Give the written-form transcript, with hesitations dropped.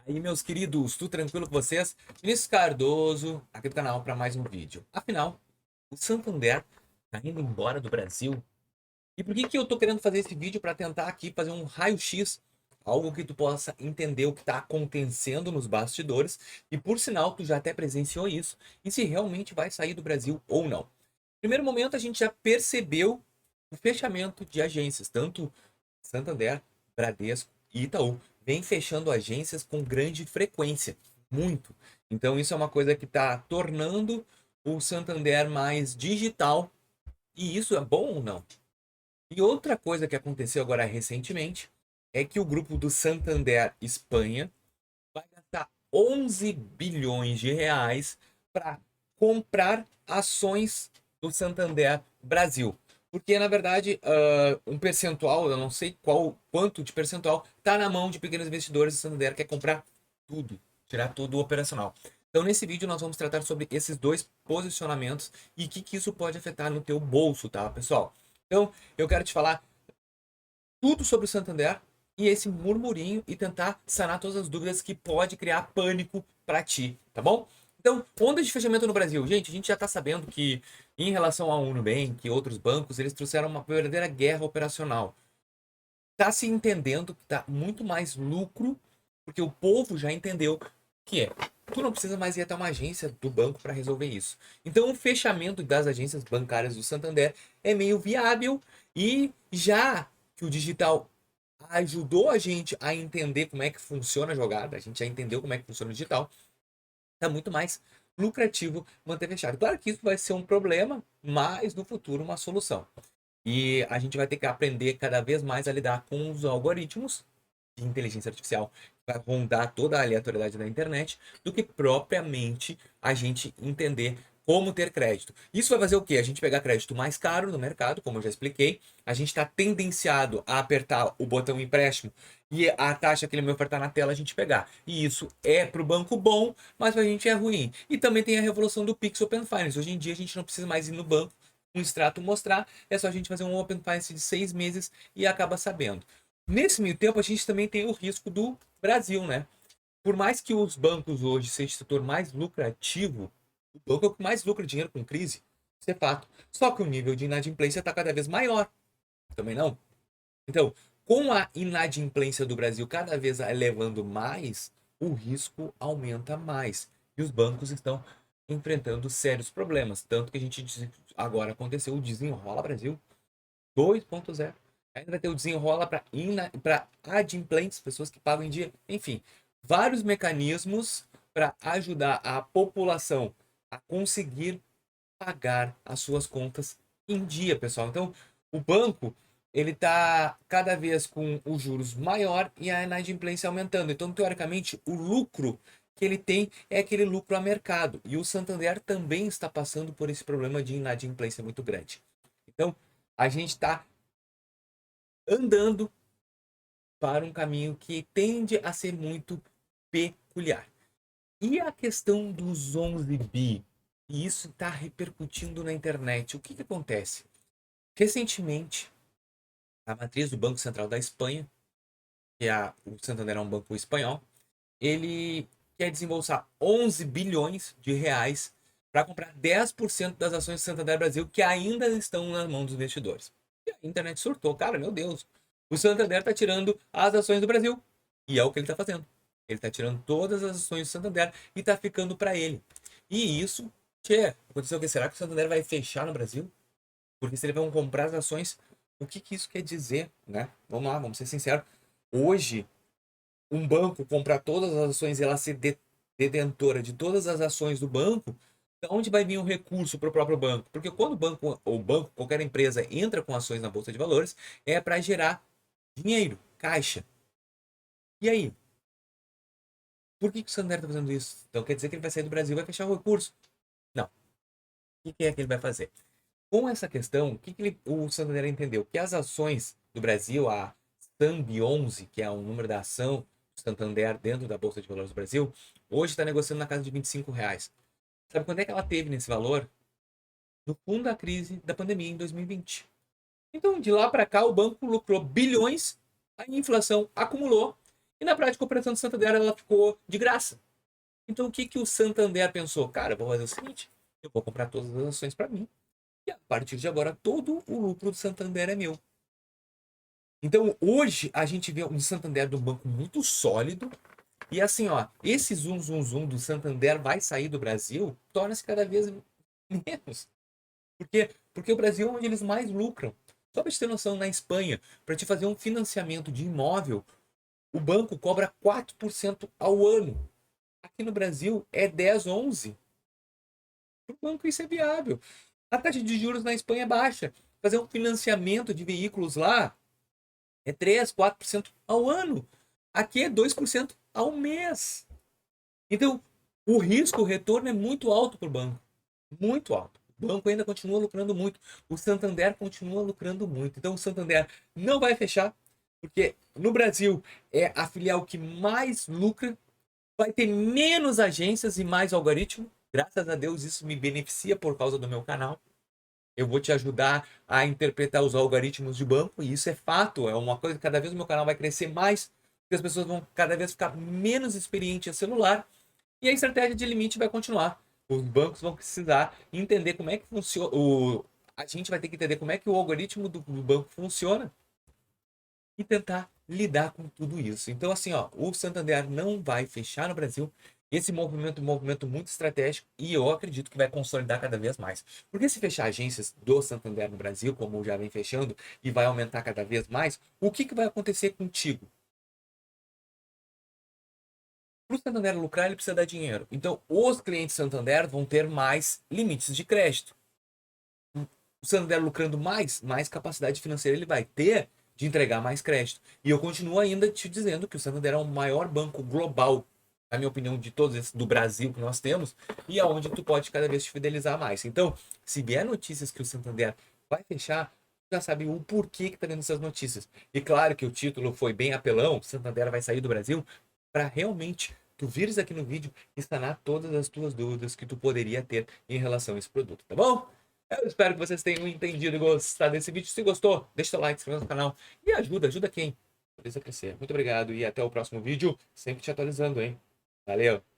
Aí, meus queridos, tudo tranquilo com vocês? Vinícius Cardoso, aqui do canal para mais um vídeo. Afinal, o Santander tá indo embora do Brasil. E por que que eu tô querendo fazer esse vídeo para tentar aqui fazer um raio-x, algo que tu possa entender o que está acontecendo nos bastidores e por sinal tu já até presenciou isso e se realmente vai sair do Brasil ou não. Primeiro momento a gente já percebeu o fechamento de agências, tanto Santander, Bradesco e Itaú vem fechando agências com grande frequência, muito. Então isso é uma coisa que está tornando o Santander mais digital e isso é bom ou não? E outra coisa que aconteceu agora recentemente é que o grupo do Santander Espanha vai gastar 11 bilhões de reais para comprar ações do Santander Brasil. Porque, na verdade, um percentual, eu não sei quanto de percentual, está na mão de pequenos investidores. O Santander quer comprar tudo, tirar tudo operacional. Então, nesse vídeo, nós vamos tratar sobre esses dois posicionamentos e o que isso pode afetar no teu bolso, tá, pessoal? Então, eu quero te falar tudo sobre o Santander e esse murmurinho e tentar sanar todas as dúvidas que pode criar pânico para ti, tá bom? Então, onda de fechamento no Brasil. Gente, a gente já está sabendo que em relação ao Nubank e outros bancos, eles trouxeram uma verdadeira guerra operacional. Tá se entendendo que tá muito mais lucro, porque o povo já entendeu que tu não precisa mais ir até uma agência do banco para resolver isso. Então, o fechamento das agências bancárias do Santander é meio viável e já que o digital ajudou a gente a entender como é que funciona a jogada, a gente já entendeu como é que funciona o digital, tá muito mais lucrativo manter fechado. Claro que isso vai ser um problema, mas no futuro uma solução. E a gente vai ter que aprender cada vez mais a lidar com os algoritmos de inteligência artificial que vai rondar toda a aleatoriedade da internet do que propriamente a gente entender como ter crédito. Isso vai fazer o quê? A gente pegar crédito mais caro no mercado, como eu já expliquei. A gente está tendenciado a apertar o botão empréstimo e a taxa que ele me ofertar na tela a gente pegar. E isso é para o banco bom, mas para a gente é ruim. E também tem a revolução do Pix Open Finance. Hoje em dia a gente não precisa mais ir no banco, um extrato mostrar, é só a gente fazer um Open Finance de 6 meses e acaba sabendo. Nesse meio tempo, a gente também tem o risco do Brasil, né? Por mais que os bancos hoje sejam o setor mais lucrativo, o banco é o que mais lucra dinheiro com crise. Isso é fato. Só que o nível de inadimplência está cada vez maior. Também não? Então, com a inadimplência do Brasil cada vez elevando mais, o risco aumenta mais. E os bancos estão enfrentando sérios problemas. Tanto que a gente agora aconteceu o Desenrola Brasil 2.0. Ainda vai ter o desenrola para adimplentes, pessoas que pagam em dia. Enfim, vários mecanismos para ajudar a população a conseguir pagar as suas contas em dia, pessoal. Então, o banco ele está cada vez com os juros maior e a inadimplência aumentando. Então, teoricamente, o lucro que ele tem é aquele lucro a mercado. E o Santander também está passando por esse problema de inadimplência muito grande. Então, a gente está andando para um caminho que tende a ser muito peculiar. E a questão dos 11 bi? E isso está repercutindo na internet. O que acontece? Recentemente, a matriz do Banco Central da Espanha, o Santander é um banco espanhol, ele quer desembolsar 11 bilhões de reais para comprar 10% das ações do Santander Brasil que ainda estão na mão dos investidores. E a internet surtou. Cara, meu Deus. O Santander está tirando as ações do Brasil. E é o que ele está fazendo. Ele está tirando todas as ações do Santander e está ficando para ele. E isso, aconteceu o que? Será que o Santander vai fechar no Brasil? Porque se ele vai comprar as ações, o que isso quer dizer, né? Vamos lá, vamos ser sinceros. Hoje, um banco comprar todas as ações e ela ser detentora de todas as ações do banco, de onde vai vir o recurso para o próprio banco? Porque quando o banco, ou banco, qualquer empresa entra com ações na Bolsa de Valores, é para gerar dinheiro, caixa. E aí? Por que o Santander está fazendo isso? Então quer dizer que ele vai sair do Brasil e vai fechar o recurso? Não. O que é que ele vai fazer? Com essa questão, o Santander entendeu? Que as ações do Brasil, a SAMB11, que é o número da ação do Santander dentro da Bolsa de Valores do Brasil, hoje está negociando na casa de R$ 25. Sabe quando é que ela teve nesse valor? No fundo da crise da pandemia em 2020. Então, de lá para cá, o banco lucrou bilhões, a inflação acumulou E na prática, a operação do Santander ela ficou de graça. Então, o que, que o Santander pensou? Cara, eu vou fazer o seguinte, eu vou comprar todas as ações para mim. E a partir de agora, todo o lucro do Santander é meu. Então, hoje, a gente vê um Santander de um banco muito sólido. E assim, ó, esse zoom do Santander vai sair do Brasil, torna-se cada vez menos. Por quê? Porque o Brasil é onde eles mais lucram. Só para te ter noção, na Espanha, para te fazer um financiamento de imóvel, o banco cobra 4% ao ano. Aqui no Brasil é 10, 11. Para o banco isso é viável. A taxa de juros na Espanha é baixa. Fazer um financiamento de veículos lá é 3, 4% ao ano. Aqui é 2% ao mês. Então, o risco, o retorno é muito alto para o banco. Muito alto. O banco ainda continua lucrando muito. O Santander continua lucrando muito. Então, o Santander não vai fechar, porque no Brasil é a filial que mais lucra, vai ter menos agências e mais algoritmo. Graças a Deus, isso me beneficia por causa do meu canal. Eu vou te ajudar a interpretar os algoritmos de banco, e isso é fato, é uma coisa que cada vez o meu canal vai crescer mais, porque as pessoas vão cada vez ficar menos experientes em celular, e a estratégia de limite vai continuar. Os bancos vão precisar entender como é que funciona, a gente vai ter que entender como é que o algoritmo do banco funciona e tentar lidar com tudo isso. Então, assim, ó, o Santander não vai fechar no Brasil. Esse movimento é um movimento muito estratégico e eu acredito que vai consolidar cada vez mais. Porque se fechar agências do Santander no Brasil, como já vem fechando, e vai aumentar cada vez mais, o que, que vai acontecer contigo? Para o Santander lucrar, ele precisa dar dinheiro. Então, os clientes Santander vão ter mais limites de crédito. O Santander lucrando mais capacidade financeira ele vai ter de entregar mais crédito. E eu continuo ainda te dizendo que o Santander é o maior banco global, na minha opinião, de todos esses do Brasil que nós temos, e é onde tu pode cada vez te fidelizar mais. Então, se vier notícias que o Santander vai fechar, já sabe o porquê que tá vendo essas notícias. E claro que o título foi bem apelão, Santander vai sair do Brasil, para realmente tu vires aqui no vídeo e sanar todas as tuas dúvidas que tu poderia ter em relação a esse produto, tá bom? Eu espero que vocês tenham entendido e gostado desse vídeo. Se gostou, deixa seu like, se inscreva no canal e ajuda quem? Beleza, crescer. Muito obrigado e até o próximo vídeo. Sempre te atualizando, hein? Valeu!